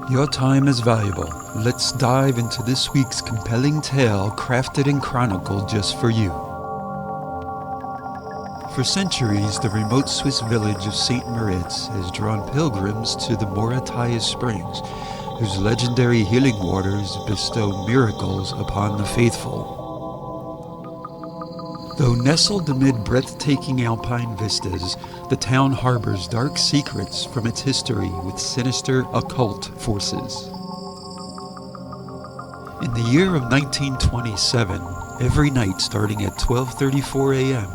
Your time is valuable. Let's dive into this week's compelling tale crafted and chronicled just for you. For centuries, the remote Swiss village of St. Moritz has drawn pilgrims to the Moritz Springs, whose legendary healing waters bestow miracles upon the faithful. Though nestled amid breathtaking alpine vistas, the town harbors dark secrets from its history with sinister occult forces. In the year of 1927, every night starting at 12:34 a.m.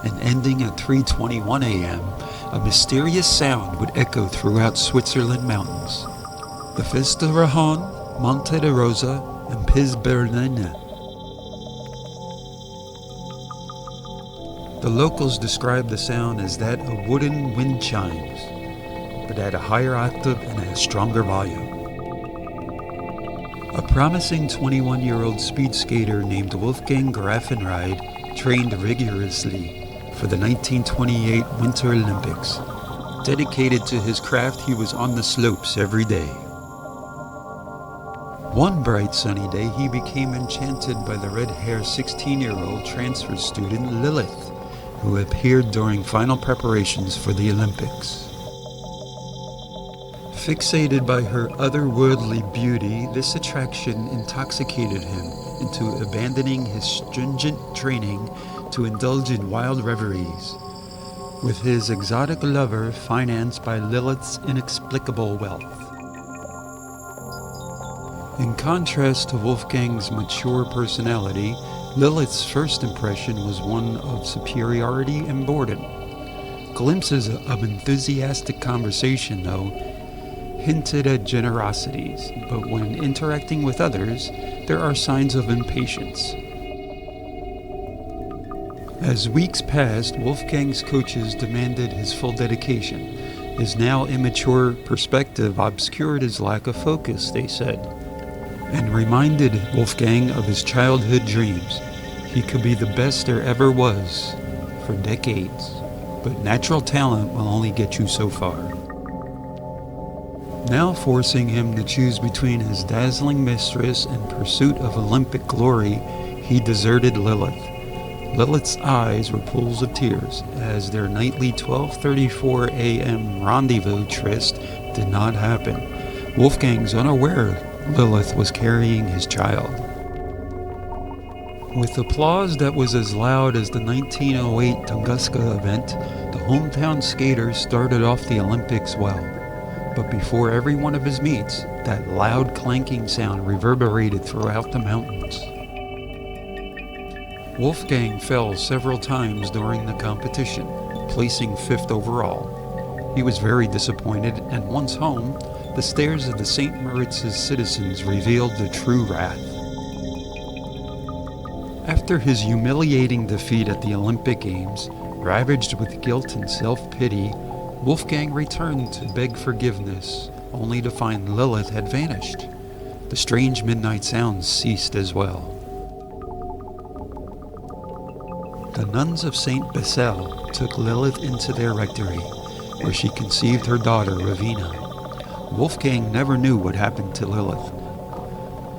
and ending at 3:21 a.m., a mysterious sound would echo throughout Switzerland mountains. The Festerahan, Monte de Rosa, and Piz Bernina. The locals describe the sound as that of wooden wind chimes, but at a higher octave and a stronger volume. A promising 21-year-old speed skater named Wolfgang Grafenried trained rigorously for the 1928 Winter Olympics. Dedicated to his craft, he was on the slopes every day. One bright sunny day, he became enchanted by the red-haired 16-year-old transfer student Lilith, who appeared during final preparations for the Olympics. Fixated by her otherworldly beauty, this attraction intoxicated him into abandoning his stringent training to indulge in wild reveries, with his exotic lover financed by Lilith's inexplicable wealth. In contrast to Wolfgang's mature personality, Lilith's first impression was one of superiority and boredom. Glimpses of enthusiastic conversation, though, hinted at generosities, but when interacting with others, there are signs of impatience. As weeks passed, Wolfgang's coaches demanded his full dedication. His now immature perspective obscured his lack of focus, they said, and reminded Wolfgang of his childhood dreams. He could be the best there ever was for decades, but natural talent will only get you so far. Now forcing him to choose between his dazzling mistress and pursuit of Olympic glory, he deserted Lilith. Lilith's eyes were pools of tears as their nightly 12:34 a.m. rendezvous tryst did not happen. Wolfgang's unaware Lilith was carrying his child. With applause that was as loud as the 1908 Tunguska event, the hometown skater started off the Olympics well. But before every one of his meets, that loud clanking sound reverberated throughout the mountains. Wolfgang fell several times during the competition, placing 5th overall. He was very disappointed, and once home, the stares of the St. Moritz's citizens revealed the true wrath. After his humiliating defeat at the Olympic Games, ravaged with guilt and self-pity, Wolfgang returned to beg forgiveness, only to find Lilith had vanished. The strange midnight sounds ceased as well. The nuns of St. Basil took Lilith into their rectory, where she conceived her daughter, Ravina. Wolfgang never knew what happened to Lilith,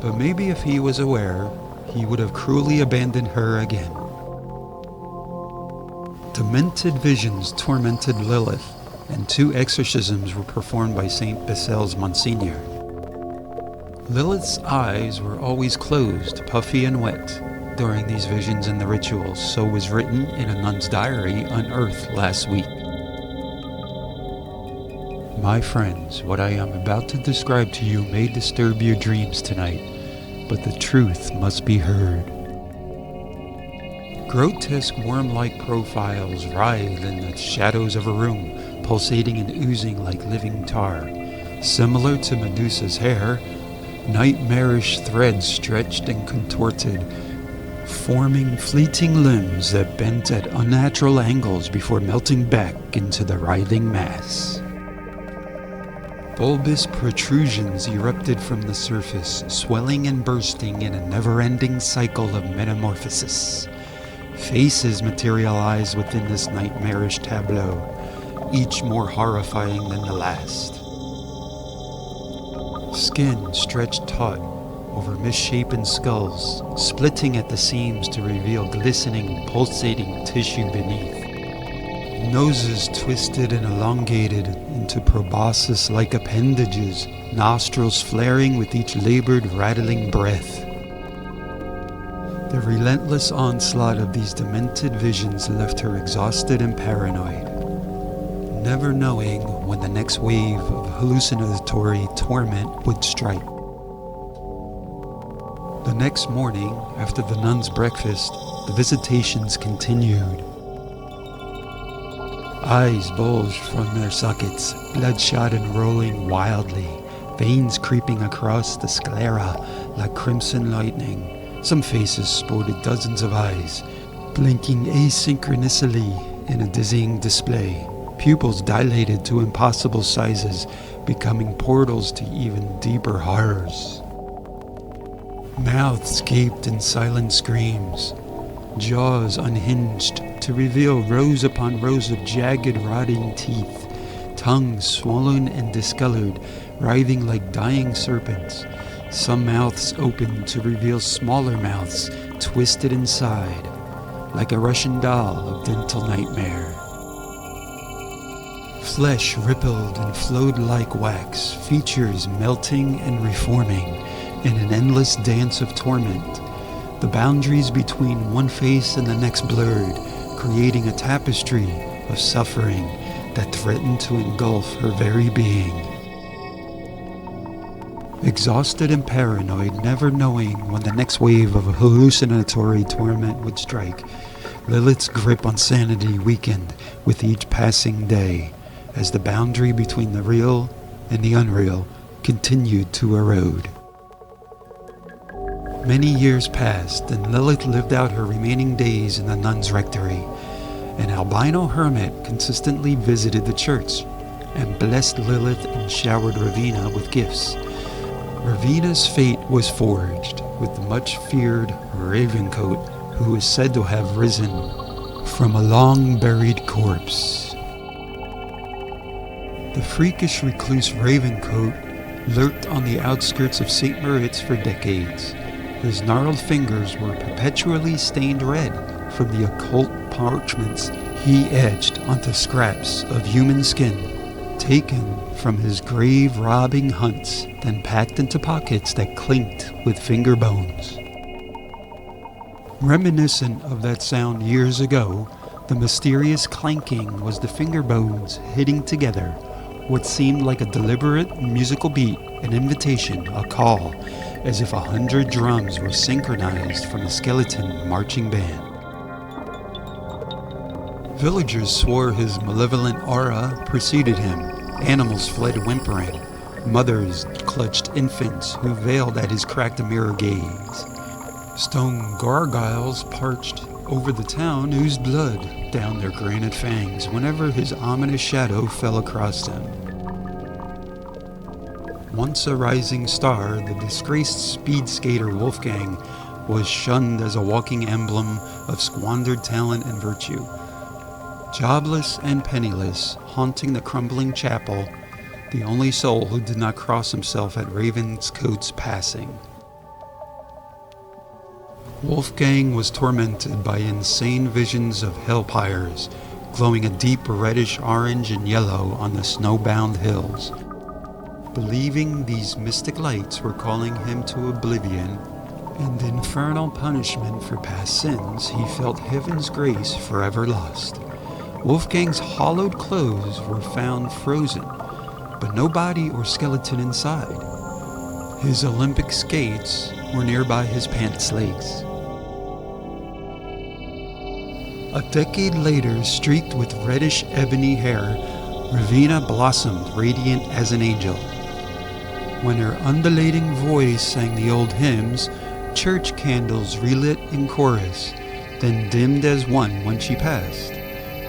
but maybe if he was aware, he would have cruelly abandoned her again. Demented visions tormented Lilith, and 2 exorcisms were performed by St. Basil's Monsignor. Lilith's eyes were always closed, puffy and wet, during these visions and the rituals, so was written in a nun's diary unearthed last week. My friends, what I am about to describe to you may disturb your dreams tonight, but the truth must be heard. Grotesque worm-like profiles writhe in the shadows of a room, pulsating and oozing like living tar. Similar to Medusa's hair, nightmarish threads stretched and contorted, forming fleeting limbs that bent at unnatural angles before melting back into the writhing mass. Bulbous protrusions erupted from the surface, swelling and bursting in a never-ending cycle of metamorphosis. Faces materialized within this nightmarish tableau, each more horrifying than the last. Skin stretched taut over misshapen skulls, splitting at the seams to reveal glistening, pulsating tissue beneath. Noses twisted and elongated into proboscis-like appendages, nostrils flaring with each labored, rattling breath. The relentless onslaught of these demented visions left her exhausted and paranoid, never knowing when the next wave of hallucinatory torment would strike. The next morning, after the nuns' breakfast, the visitations continued. Eyes bulged from their sockets, bloodshot and rolling wildly, veins creeping across the sclera like crimson lightning. Some faces sported dozens of eyes, blinking asynchronously in a dizzying display. Pupils dilated to impossible sizes, becoming portals to even deeper horrors. Mouths gaped in silent screams, jaws unhinged to reveal rows upon rows of jagged, rotting teeth, tongues swollen and discolored, writhing like dying serpents. Some mouths opened to reveal smaller mouths, twisted inside, like a Russian doll of dental nightmare. Flesh rippled and flowed like wax, features melting and reforming in an endless dance of torment. The boundaries between one face and the next blurred, creating a tapestry of suffering that threatened to engulf her very being. Exhausted and paranoid, never knowing when the next wave of hallucinatory torment would strike, Lilith's grip on sanity weakened with each passing day as the boundary between the real and the unreal continued to erode. Many years passed, and Lilith lived out her remaining days in the nuns' rectory. An albino hermit consistently visited the church and blessed Lilith and showered Ravina with gifts. Ravina's fate was forged with the much-feared Ravencoat, who is said to have risen from a long-buried corpse. The freakish recluse Ravencoat lurked on the outskirts of St. Moritz for decades. His gnarled fingers were perpetually stained red from the occult parchments he etched onto scraps of human skin, taken from his grave-robbing hunts, then packed into pockets that clinked with finger bones. Reminiscent of that sound years ago, the mysterious clanking was the finger bones hitting together, what seemed like a deliberate musical beat, an invitation, a call, as if 100 drums were synchronized from a skeleton marching band. Villagers swore his malevolent aura preceded him. Animals fled whimpering. Mothers clutched infants who veiled at his cracked mirror gaze. Stone gargoyles parched over the town oozed blood down their granite fangs whenever his ominous shadow fell across them. Once a rising star, the disgraced speed skater Wolfgang was shunned as a walking emblem of squandered talent and virtue. Jobless and penniless, haunting the crumbling chapel, the only soul who did not cross himself at Ravenscoat's passing. Wolfgang was tormented by insane visions of hellpires, glowing a deep reddish orange and yellow on the snowbound hills. Believing these mystic lights were calling him to oblivion and infernal punishment for past sins, he felt heaven's grace forever lost. Wolfgang's hollowed clothes were found frozen, but no body or skeleton inside. His Olympic skates were nearby his pants legs. A decade later, streaked with reddish ebony hair, Ravina blossomed radiant as an angel. When her undulating voice sang the old hymns, church candles relit in chorus, then dimmed as one when she passed,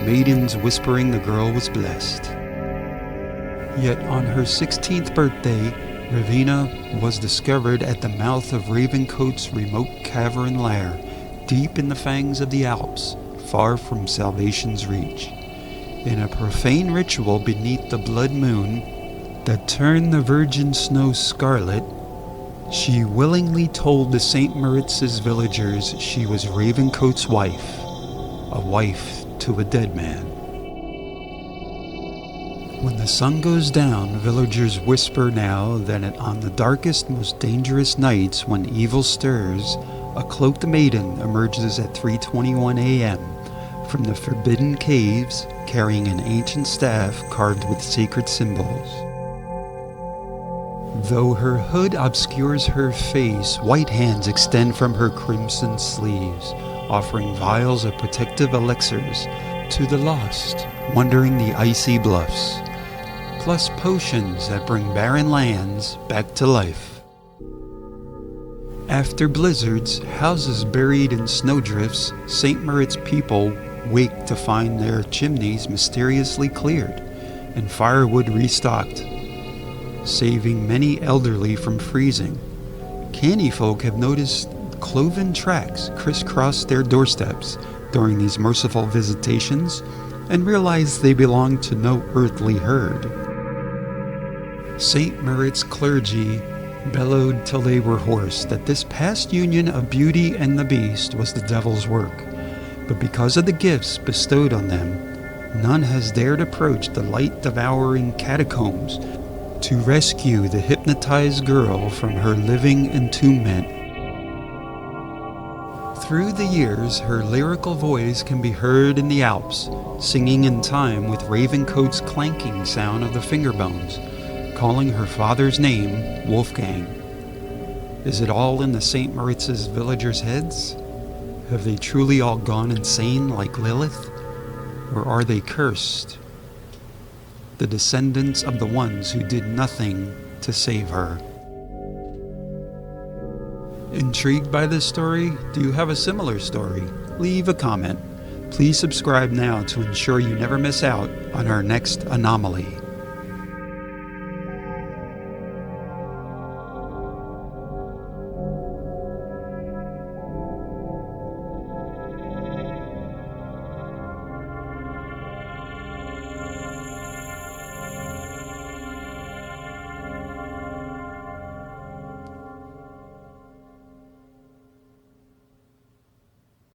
maidens whispering the girl was blessed. Yet on her 16th birthday, Ravina was discovered at the mouth of Ravencoat's remote cavern lair, deep in the fangs of the Alps, far from salvation's reach. In a profane ritual beneath the blood moon, that turned the virgin snow scarlet, she willingly told the St. Moritz's villagers she was Ravencoat's wife, a wife to a dead man. When the sun goes down, villagers whisper now that on the darkest, most dangerous nights when evil stirs, a cloaked maiden emerges at 3:21 a.m. from the forbidden caves carrying an ancient staff carved with sacred symbols. Though her hood obscures her face, white hands extend from her crimson sleeves, offering vials of protective elixirs to the lost, wandering the icy bluffs, plus potions that bring barren lands back to life. After blizzards, houses buried in snowdrifts, St. Moritz people wake to find their chimneys mysteriously cleared and firewood restocked, saving many elderly from freezing. Canny folk have noticed cloven tracks crisscross their doorsteps during these merciful visitations and realize they belong to no earthly herd. St. Moritz clergy bellowed till they were hoarse that this past union of Beauty and the Beast was the devil's work, but because of the gifts bestowed on them, none has dared approach the light-devouring catacombs to rescue the hypnotized girl from her living entombment. Through the years, her lyrical voice can be heard in the Alps, singing in time with Ravencoat's clanking sound of the finger bones, calling her father's name Wolfgang. Is it all in the St. Moritz's villagers' heads? Have they truly all gone insane like Lilith? Or are they cursed? The descendants of the ones who did nothing to save her. Intrigued by this story? Do you have a similar story? Leave a comment. Please subscribe now to ensure you never miss out on our next anomaly.